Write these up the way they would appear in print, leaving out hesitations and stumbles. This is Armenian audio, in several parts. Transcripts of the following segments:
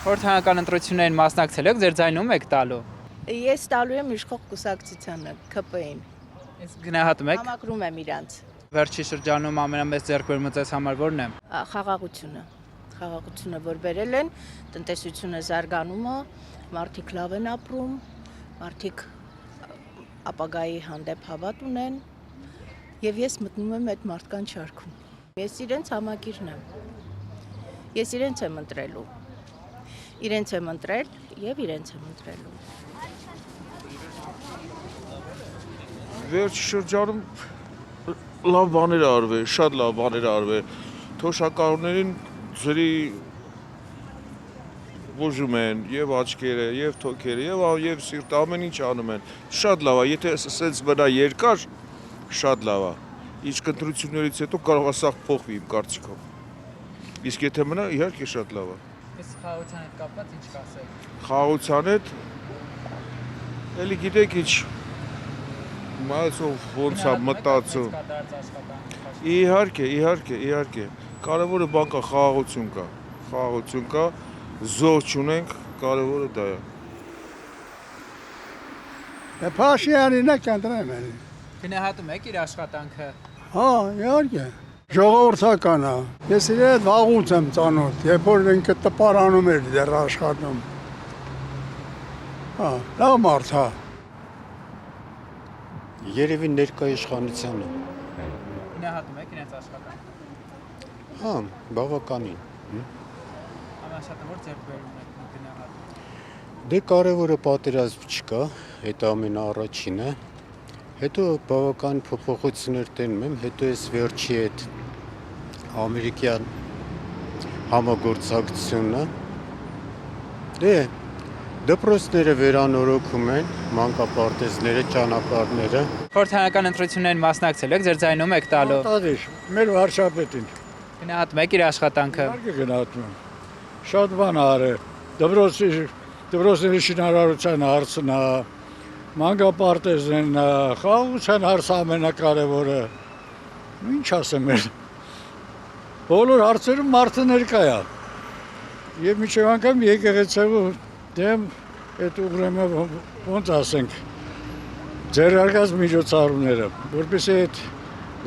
Խորհրդարանական ընտրություններին մասնակցել եք, ձեր ձայնում եք տալու։ Ես տալու եմ իշխող կուսակցությանը, ԿՊ-ին։ Իսկ գնահատում եք։ Համակրում եմ իրանց։ Վերջի շրջանում ամենամեծ ձեռքբերումը ձեզ համար ո՞րն է։ Խաղաղությունը, որ բերել են, տնտեսությունը զարգանում է, մարդիկ լավ են ապրում, մարդիկ ապագայի հանդեպ հավատ ունեն, եւ ես մտնում եմ այդ մարդկանց շարքում։ Ես իրենց համակիրն եմ։ Ես իրենց եմ ընտրելու։ Իրենց եմ ընտրել եւ իրենց եմ ընտրելու։ Վերջի շրջանում լավ բաներ արվել, շատ լավ բաներ արվել։ Թոշակառուներին ձրի բուժում են եւ աչքերը, եւ թոքերը, եւ սիրտը, ամեն ինչ անում են։ Շատ լավ է, եթե ասենց մնա երկար, շատ լավ է։ Իսկ ընտրություններից հետո կարող է սա փոխվի իմ կարծիքով։ Իսկ եթե մնա, իհարկե շատ լավ է։ Իսկ խաղաղության հետ կապված ինչ կասեք։ Խաղաղության հետ էլի գիտեք ինչ մայիսով ոնց է մտածում։ Իհարկե։ Կարևորը բան կա, խաղաղություն կա, զոհ չունենք, կարևորը դա է։ Փաշինյանին է կընտրեմ էլի։ Գնահատում եք իր աշխատանքը։ Հա, իհարկե։ Ժողովրդական է։ Ես իր հետ վաղուց եմ ծանոթ, երբ որ ինքը տպարանում էր դեռ աշխատում։ Հա, լավ մարդ է։ Երևի ներկա իշխանությանը։ Գնահատում եք իրենց աշխատանքը։ Հա, բավականին։ Ամենաշատը որ ձեռքբերում եք գնահատում։ Դե կարևորը պատերազմ չկա, այդ ամենաառաջինը։ Հետո բավական փոփոխություններ տենում եմ, հետո ես վերջի այդ ամերիկյան համագործակցությունը։ Դե դպրոցները վերանորոգում են, մանկապարտեզները, ճանապարհները։ Խորհրդարանական ընտրություններին մասնակցել եք, ձեր ձայնում եք տալու։ Տադիշ, մեր վարչապետին։ Գնահատում եք իր աշխատանքը։ Իհարկե գնահատում եմ։ Շատ բան արել։ Դպրոցների շինարարության հարցն է, մանկապարտեզն է, խաղաղության հարցը ամենակարևորը։ Ինչ ասեմ ես։ Բոլոր հարցերում մարդը ներկա է։ Եվ մինչև անգամ եկեղեցու դեմ այդ ուղղրեմը ոնց ասենք ձեռնարկած միջոցառումները, որպեսզի այդ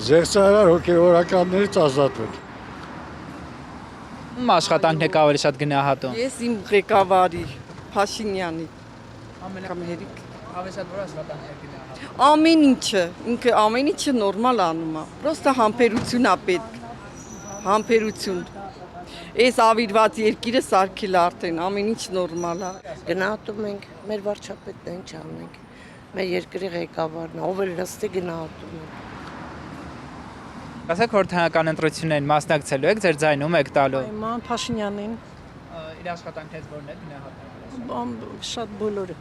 զեղծարար հոգևորականներից ազատվեն։ Ում աշխատանքն եք ավելի շատ գնահատում։ Ես իմ ղեկավարի Փաշինյանի Ամենամերիկ ավելի շատ որ աշխատանք եք գնահատում։ ամեն ինչը, ինքը ամեն ինչը նորմալ անում է։ Պրոստը համբերություն է պետք։ Համբերություն։ Այս ավիրված երկիրը սարքել արդեն ամեն ինչ նորմալ է։ Գնահատում ենք, մեր վարչապետն ինչ անենք։ Մեր երկրի ղեկավարն, ով էլ լստի գնահատում ենք։ Ասեք խորհրդարանական ընտրություններին մասնակցելու եք, ձեր ձայնում եք տալու։ Ման Փաշինյանին Իր աշխատանքից որն է գնահատում։ շատ բոլորը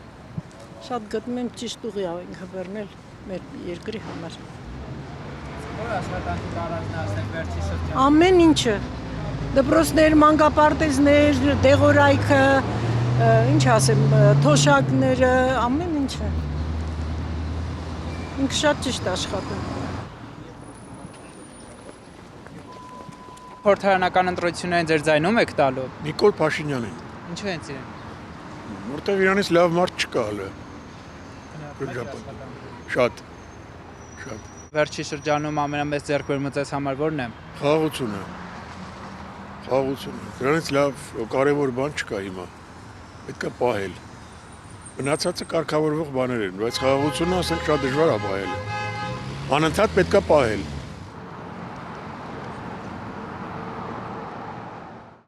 շատ գտնում եմ ճիշտ ուղի ինքը բռնել մեր երկրի համար։ Որ աշխատանքի առանձնացնել վերջի շրջանում։ Ամեն ինչը դպրոցներ, մանկապարտեզներ, դեղորայքը, ինչ ասեմ, թոշակները, ամեն ինչը։ Ինքը շատ ճիշտ աշխատում։ Խորհրդարանական ընտրություններին ձեր ձայնում եք տալու։ Նիկոլ Փաշինյանին։ Ինչու են իրեն։ Որտեղ իրանից լավ մարդ չկա հələ։ Շատ։ Վերջի շրջանում ամենամեծ ձեռքբերումը ձեզ համար ո՞րն է։ Խաղաղությունը։ Դրանից լավ կարևոր բան չկա հիմա։ Պետք է պահել։ Մնացածը կարգավորվող բաներ են, բայց խաղաղությունը ասենք շատ դժվար է պահել։ Անընդհատ պետք է պահել։